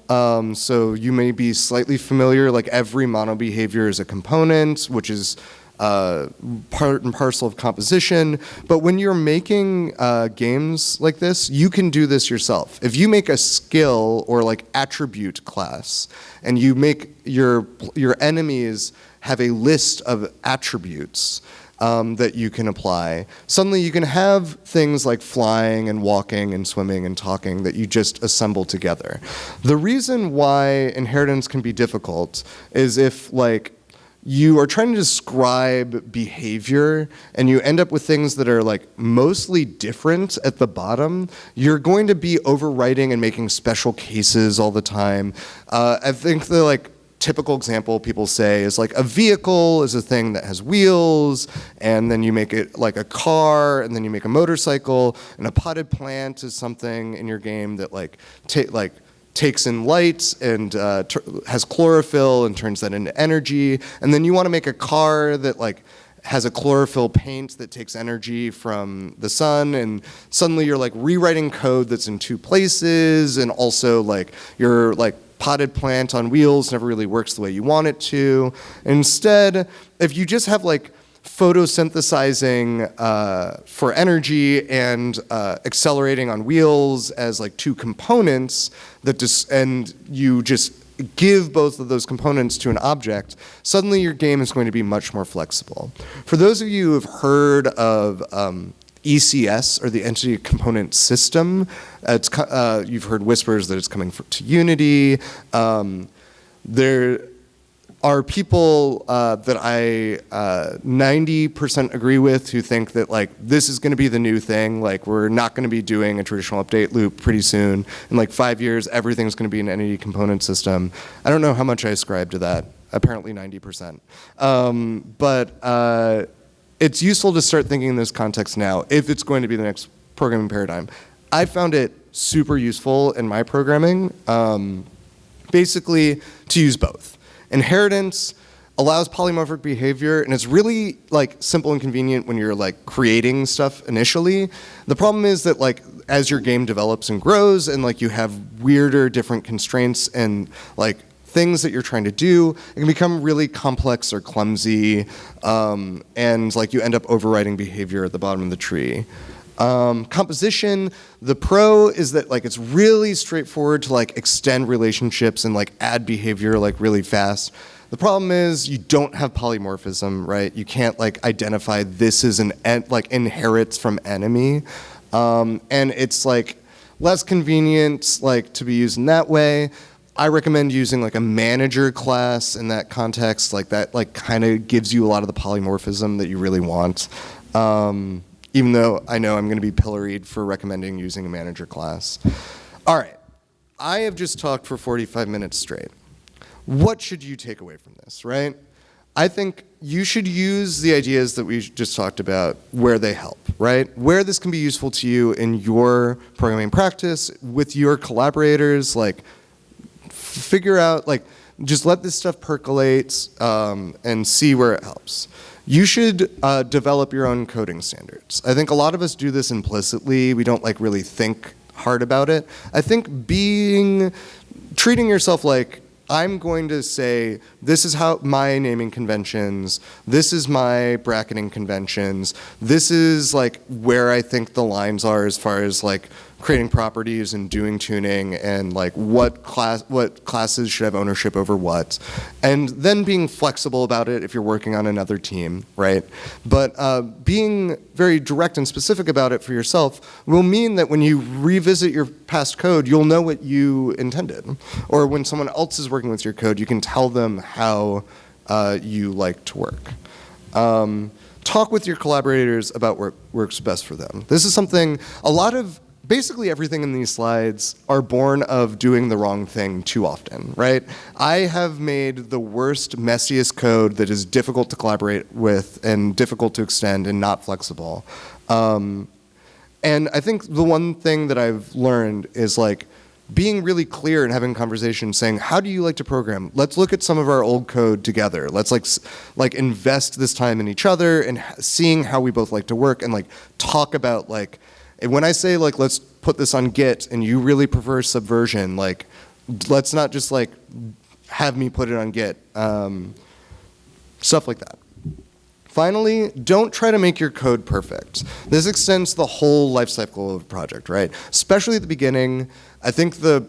so you may be slightly familiar, like every mono behavior is a component, which is part and parcel of composition. But when you're making games like this, you can do this yourself. If you make a skill or like attribute class, and you make your enemies have a list of attributes that you can apply, suddenly you can have things like flying and walking and swimming and talking that you just assemble together. The reason why inheritance can be difficult is if like you are trying to describe behavior and you end up with things that are like mostly different at the bottom, you're going to be overwriting and making special cases all the time. I think the like typical example people say is like a vehicle is a thing that has wheels, and then you make it like a car, and then you make a motorcycle, and a potted plant is something in your game that like takes in light and has chlorophyll and turns that into energy, and then you want to make a car that like has a chlorophyll paint that takes energy from the sun, and suddenly you're like rewriting code that's in 2 places, and also like you're like potted plant on wheels never really works the way you want it to. Instead, if you just have like photosynthesizing for energy and accelerating on wheels as like 2 components and you just give both of those components to an object, suddenly your game is going to be much more flexible. For those of you who have heard of ECS, or the Entity Component System, you've heard whispers that it's coming to Unity. There are people that I 90% agree with, who think that like this is going to be the new thing. Like we're not going to be doing a traditional update loop pretty soon. In like 5 years, everything's going to be an entity component system. I don't know how much I ascribe to that. Apparently 90%. But it's useful to start thinking in this context now if it's going to be the next programming paradigm. I found it super useful in my programming, basically to use both. Inheritance allows polymorphic behavior, and it's really like simple and convenient when you're like creating stuff initially. The problem is that like as your game develops and grows and like you have weirder different constraints and like things that you're trying to do, it can become really complex or clumsy, and like you end up overriding behavior at the bottom of the tree. Composition, the pro is that like it's really straightforward to like extend relationships and like add behavior like really fast. The problem is you don't have polymorphism, right? You can't like identify this is an like inherits from enemy, and it's like less convenient like to be used in that way. I recommend using like a manager class in that context, like that like kind of gives you a lot of the polymorphism that you really want. Even though I know I'm going to be pilloried for recommending using a manager class. All right, I have just talked for 45 minutes straight. What should you take away from this, right? I think you should use the ideas that we just talked about where they help, right? Where this can be useful to you in your programming practice, with your collaborators, like figure out, like just let this stuff percolate and see where it helps. You should develop your own coding standards. I think a lot of us do this implicitly. We don't like really think hard about it. I think treating yourself like, I'm going to say, this is how my naming conventions, this is my bracketing conventions, this is like where I think the lines are as far as like creating properties and doing tuning and like what classes should have ownership over what, and then being flexible about it if you're working on another team, right? But being very direct and specific about it for yourself will mean that when you revisit your past code, you'll know what you intended. Or when someone else is working with your code, you can tell them how you like to work. Talk with your collaborators about what works best for them. This is something basically everything in these slides are born of doing the wrong thing too often, right? I have made the worst, messiest code that is difficult to collaborate with and difficult to extend and not flexible. And I think the one thing that I've learned is like being really clear and having conversations saying, how do you like to program? Let's look at some of our old code together. Let's like invest this time in each other and seeing how we both like to work and like talk about like, when I say like, let's put this on Git and you really prefer Subversion, like, let's not just like have me put it on Git. Stuff like that. Finally, don't try to make your code perfect. This extends the whole life cycle of a project, right? Especially at the beginning. I think the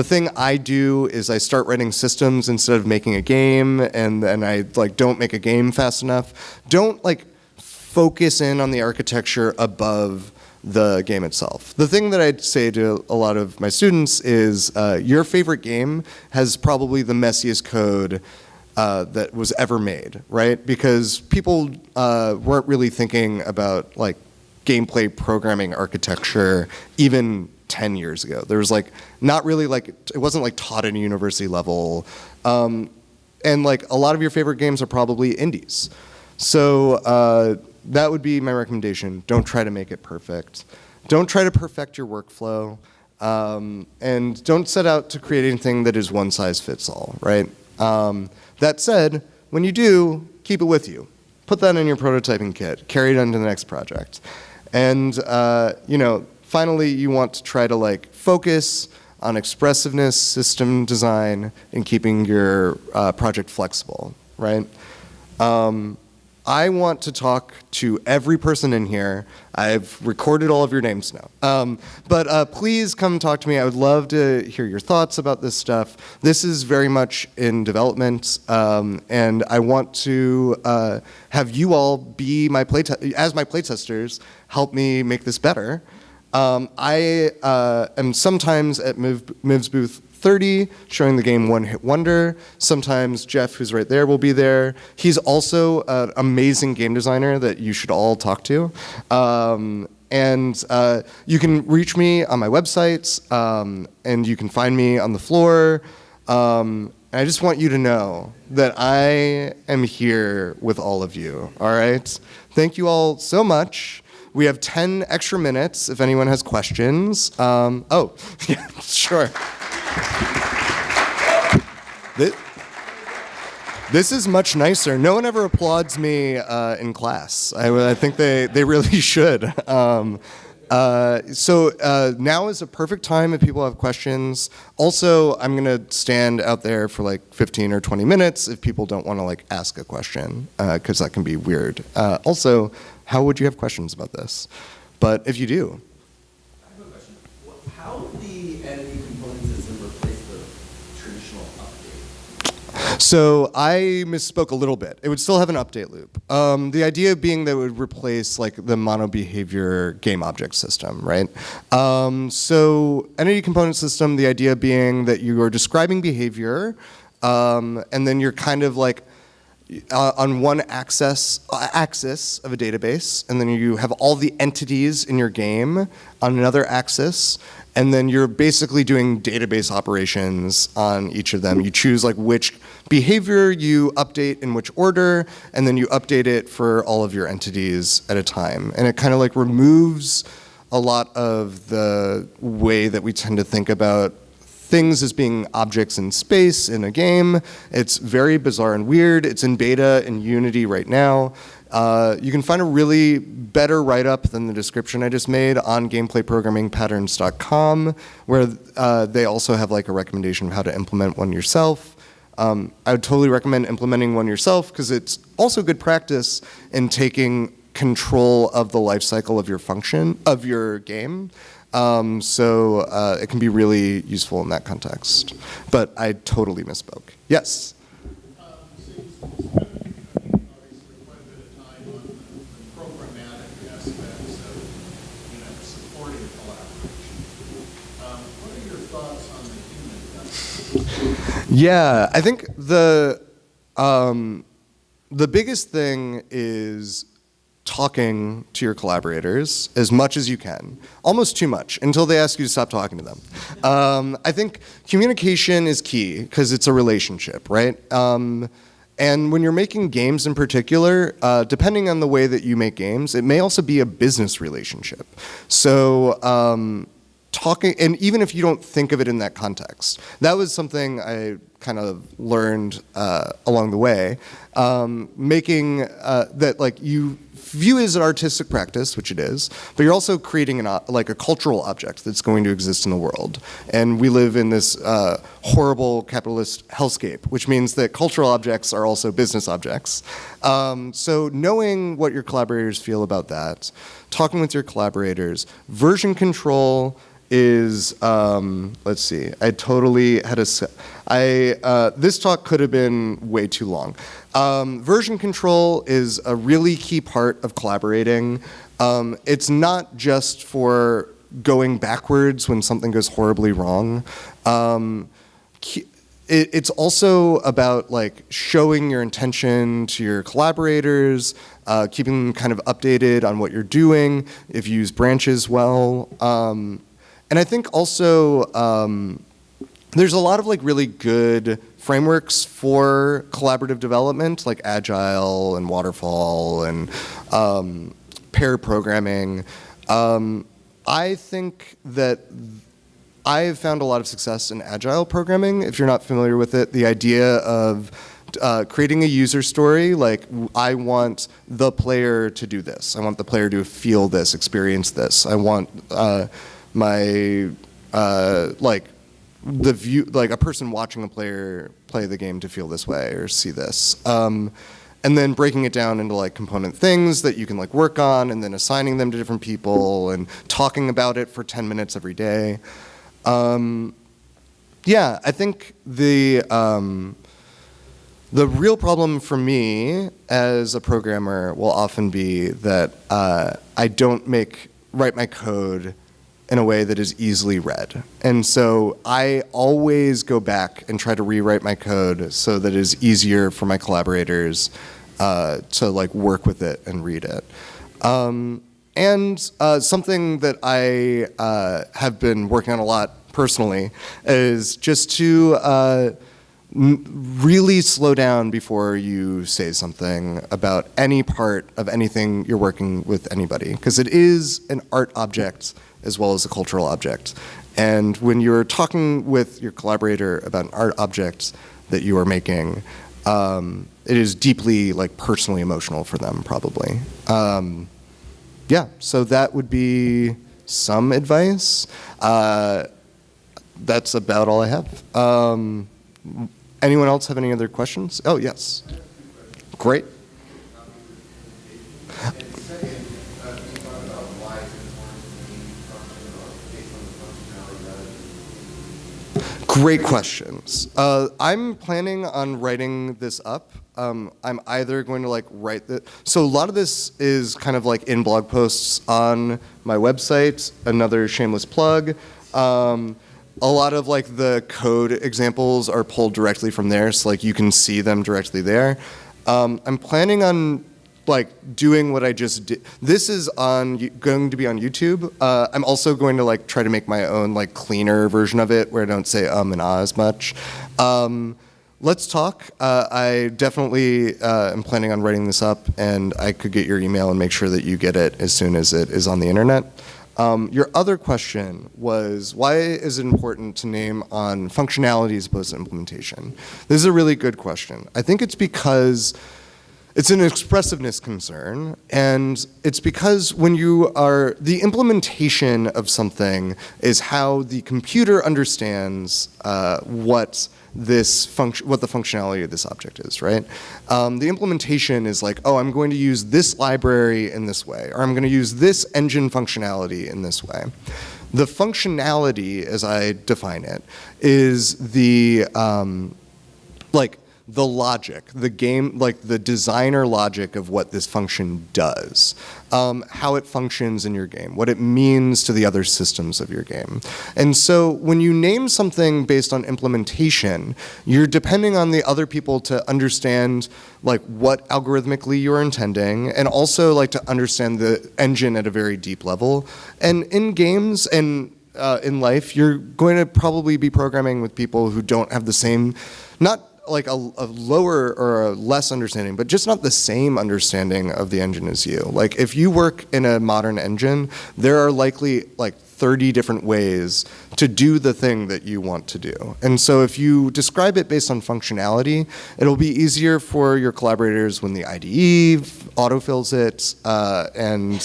thing I do is I start writing systems instead of making a game, and then I like don't make a game fast enough. Don't like focus in on the architecture above the game itself. The thing that I'd say to a lot of my students is your favorite game has probably the messiest code that was ever made, right? Because people weren't really thinking about like gameplay programming architecture even 10 years ago. There was like not really like, it wasn't like taught at a university level. And like a lot of your favorite games are probably indies. So that would be my recommendation. Don't try to make it perfect. Don't try to perfect your workflow. And don't set out to create anything that is one size fits all, right? That said, when you do, keep it with you. Put that in your prototyping kit. Carry it onto the next project. And you know, finally, you want to try to like focus on expressiveness, system design, and keeping your project flexible, right? I want to talk to every person in here. I've recorded all of your names now. But please come talk to me. I would love to hear your thoughts about this stuff. This is very much in development, and I want to have you all be my as my playtesters, help me make this better. I am sometimes at Miv's booth 30, showing the game One Hit Wonder. Sometimes Jeff, who's right there, will be there. He's also an amazing game designer that you should all talk to. And you can reach me on my website, and you can find me on the floor. And I just want you to know that I am here with all of you, all right? Thank you all so much. We have 10 extra minutes if anyone has questions. Oh, yeah, sure. This is much nicer. No one ever applauds me in class. I think they really should. So now is a perfect time if people have questions. Also, I'm going to stand out there for like 15 or 20 minutes if people don't want to like ask a question, because that can be weird. Also, how would you have questions about this? But if you do. I have a question. How would the editing component system replace the traditional update? So I misspoke a little bit. It would still have an update loop. The idea being that it would replace like the mono behavior game object system, right? So entity component system, the idea being that you are describing behavior, and then you're kind of like on one axis of a database, and then you have all the entities in your game on another axis, and then you're basically doing database operations on each of them. You choose like which behavior you update in which order, and then you update it for all of your entities at a time. And it kind of like removes a lot of the way that we tend to think about things as being objects in space in a game. It's very bizarre and weird. It's in beta in Unity right now. You can find a really better write-up than the description I just made on gameplayprogrammingpatterns.com, where they also have like a recommendation of how to implement one yourself. I would totally recommend implementing one yourself because it's also good practice in taking control of the life cycle of your function, of your game. So it can be really useful in that context. But I totally misspoke. Yes? Yeah, I think the biggest thing is talking to your collaborators as much as you can, almost too much, until they ask you to stop talking to them. I think communication is key because it's a relationship, right? And when you're making games in particular, depending on the way that you make games, it may also be a business relationship. So talking, and even if you don't think of it in that context, that was something I kind of learned along the way, making that like you view it as an artistic practice, which it is, but you're also creating like a cultural object that's going to exist in the world. And we live in this horrible capitalist hellscape, which means that cultural objects are also business objects. So knowing what your collaborators feel about that, talking with your collaborators, version control is, let's see, I totally had this talk could have been way too long. Version control is a really key part of collaborating. It's not just for going backwards when something goes horribly wrong. It's also about like showing your intention to your collaborators, keeping them kind of updated on what you're doing, if you use branches well. And I think also there's a lot of like really good frameworks for collaborative development, like Agile and Waterfall and pair programming. I think that I've found a lot of success in Agile programming. If you're not familiar with it, the idea of creating a user story, like I want the player to do this. I want the player to feel this, experience this. I want my like the view, like a person watching a player play the game to feel this way or see this. And then breaking it down into like component things that you can like work on, and then assigning them to different people and talking about it for 10 minutes every day. Yeah, I think the real problem for me as a programmer will often be that I don't write my code in a way that is easily read. And so I always go back and try to rewrite my code so that it is easier for my collaborators to like work with it and read it. And something that I have been working on a lot personally is just to really slow down before you say something about any part of anything you're working with anybody, because it is an art object as well as a cultural object. And when you're talking with your collaborator about an art object that you are making, it is deeply like personally emotional for them probably. Yeah, so that would be some advice. That's about all I have. Anyone else have any other questions? Oh, yes. Great. Great questions. I'm planning on writing this up. I'm either going to like write the, so a lot of this is kind of like in blog posts on my website, another shameless plug. A lot of like the code examples are pulled directly from there, so like you can see them directly there. I'm planning on like doing what I just did. This is going to be on YouTube. I'm also going to like try to make my own like cleaner version of it where I don't say and ah as much. Let's talk. I definitely am planning on writing this up, and I could get your email and make sure that you get it as soon as it is on the internet. Your other question was, why is it important to name on functionality as opposed to implementation? This is a really good question. I think it's because it's an expressiveness concern, and it's because when you are, the implementation of something is how the computer understands what the functionality of this object is, right? The implementation is like, oh, I'm going to use this library in this way, or I'm going to use this engine functionality in this way. The functionality, as I define it, is the the logic, the game, like the designer logic of what this function does, how it functions in your game, what it means to the other systems of your game. And so when you name something based on implementation, you're depending on the other people to understand like what algorithmically you're intending, and also like to understand the engine at a very deep level. And in games and in life, you're going to probably be programming with people who don't have the same, not like a lower or a less understanding, but just not the same understanding of the engine as you. Like if you work in a modern engine, there are likely like 30 different ways to do the thing that you want to do. And so if you describe it based on functionality, it'll be easier for your collaborators when the IDE autofills it, and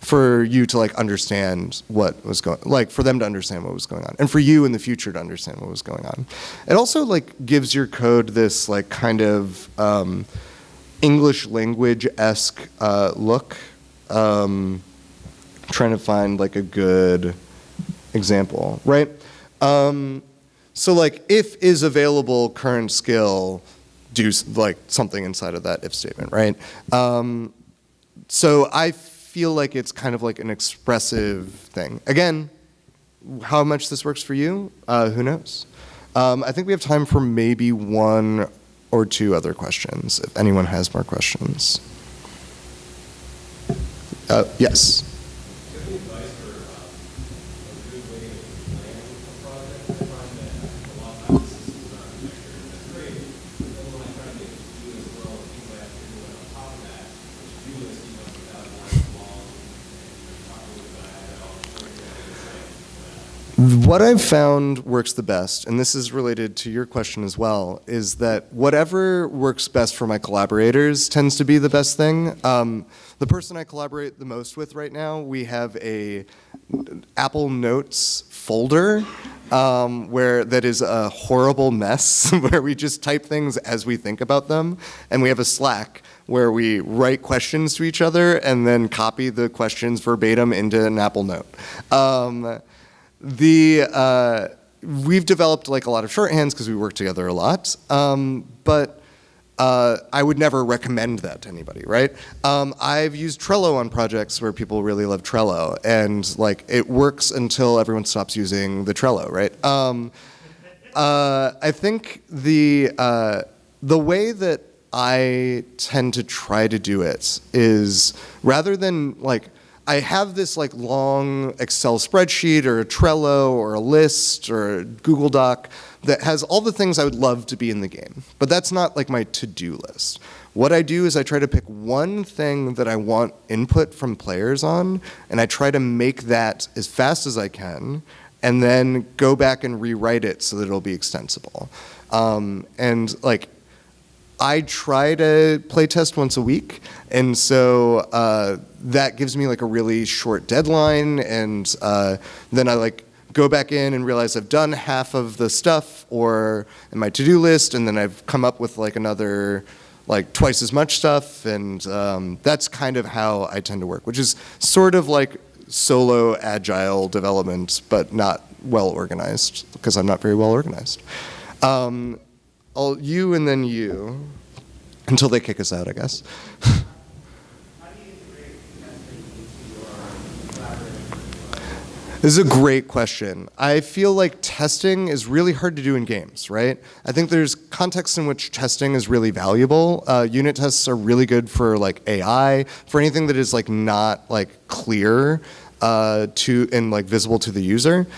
for you to like understand what was going, like for them to understand what was going on, and for you in the future to understand what was going on. It also like gives your code this like kind of English language-esque look. Trying to find like a good example, right? So like if is available current skill, do like something inside of that if statement, right? So I feel like it's kind of like an expressive thing. Again, how much this works for you, who knows? I think we have time for maybe one or two other questions, if anyone has more questions. Yes. What I've found works the best, and this is related to your question as well, is that whatever works best for my collaborators tends to be the best thing. The person I collaborate the most with right now, we have a Apple Notes folder where that is a horrible mess where we just type things as we think about them, and we have a Slack where we write questions to each other and then copy the questions verbatim into an Apple Note. We've developed like a lot of shorthands because we work together a lot, but I would never recommend that to anybody, right? I've used Trello on projects where people really love Trello, and like it works until everyone stops using the Trello, right? I think the way that I tend to try to do it is rather than like I have this like long Excel spreadsheet or a Trello or a list or a Google Doc that has all the things I would love to be in the game, but that's not like my to-do list. What I do is I try to pick one thing that I want input from players on, and I try to make that as fast as I can, and then go back and rewrite it so that it'll be extensible. And like, I try to play test once a week, and so that gives me like a really short deadline, and then I like go back in and realize I've done half of the stuff or in my to-do list, and then I've come up with like another like twice as much stuff, and that's kind of how I tend to work, which is sort of like solo agile development, but not well organized, because I'm not very well organized. You and then you, until they kick us out, I guess. How do you integrate testing into your collaborative? This is a great question. I feel like testing is really hard to do in games, right? I think there's contexts in which testing is really valuable. Unit tests are really good for like AI, for anything that is like not like clear to and like visible to the user.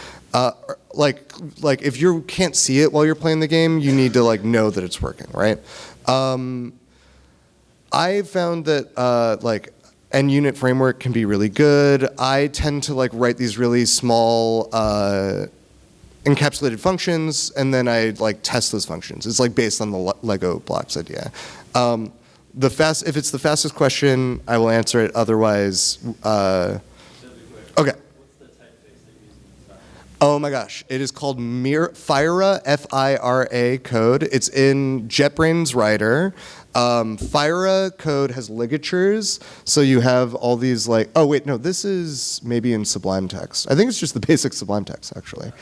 Like if you can't see it while you're playing the game, you need to like know that it's working, right? I found that like NUnit framework can be really good. I tend to like write these really small encapsulated functions, and then I like test those functions. It's like based on the Lego blocks idea. If it's the fastest question, I will answer it. Otherwise, okay. Oh my gosh, it is called Fira, F-I-R-A code. It's in JetBrains Writer. Fira code has ligatures, so you have all these like, oh wait, no, this is maybe in Sublime Text. I think it's just the basic Sublime Text, actually.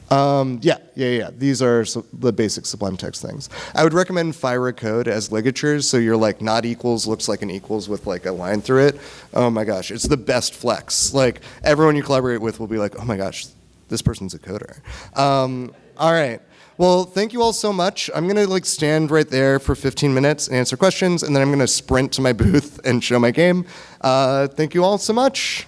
Yeah. These are the basic Sublime Text things. I would recommend Fira code as ligatures, so your like not equals looks like an equals with like a line through it. Oh my gosh, it's the best flex. Like everyone you collaborate with will be like, oh my gosh, this person's a coder. All right. Well, thank you all so much. I'm gonna like stand right there for 15 minutes and answer questions, and then I'm gonna sprint to my booth and show my game. Thank you all so much.